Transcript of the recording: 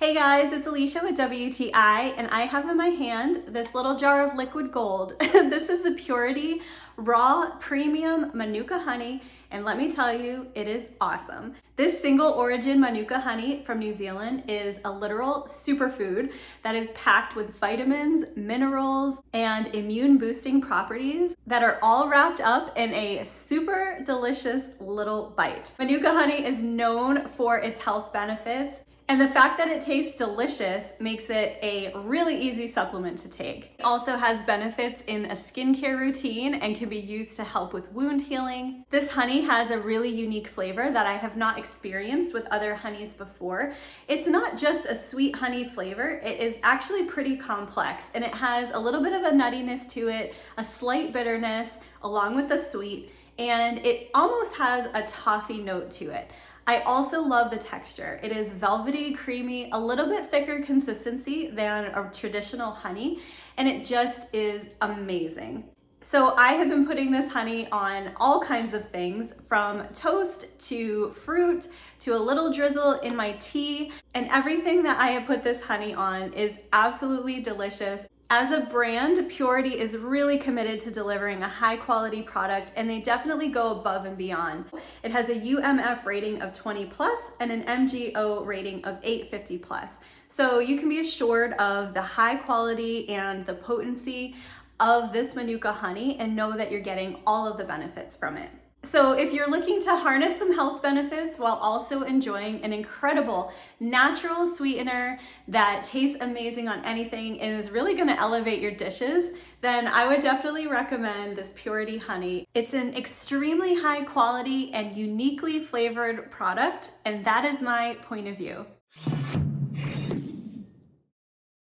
Hey guys, it's Alicia with WTI, and I have in my hand this little jar of liquid gold. This is the Purity Raw Premium Manuka honey, and let me tell you, it is awesome. This single origin Manuka honey from New Zealand is a literal superfood that is packed with vitamins, minerals, and immune boosting properties that are all wrapped up in a super delicious little bite. Manuka honey is known for its health benefits, and the fact that it tastes delicious makes it a really easy supplement to take. It also has benefits in a skincare routine and can be used to help with wound healing. This honey has a really unique flavor that I have not experienced with other honeys before. It's not just a sweet honey flavor, it is actually pretty complex, and it has a little bit of a nuttiness to it, a slight bitterness along with the sweet, and it almost has a toffee note to it. I also love the texture. It is velvety, creamy, a little bit thicker consistency than a traditional honey, and it just is amazing. So I have been putting this honey on all kinds of things, from toast to fruit to a little drizzle in my tea, and everything that I have put this honey on is absolutely delicious. As a brand, Purity is really committed to delivering a high quality product, and they definitely go above and beyond. It has a UMF rating of 20 plus and an MGO rating of 850 plus. So you can be assured of the high quality and the potency of this Manuka honey and know that you're getting all of the benefits from it. So if you're looking to harness some health benefits while also enjoying an incredible natural sweetener that tastes amazing on anything and is really going to elevate your dishes, then I would definitely recommend this Purity honey. It's an extremely high quality and uniquely flavored product, and that is my point of view.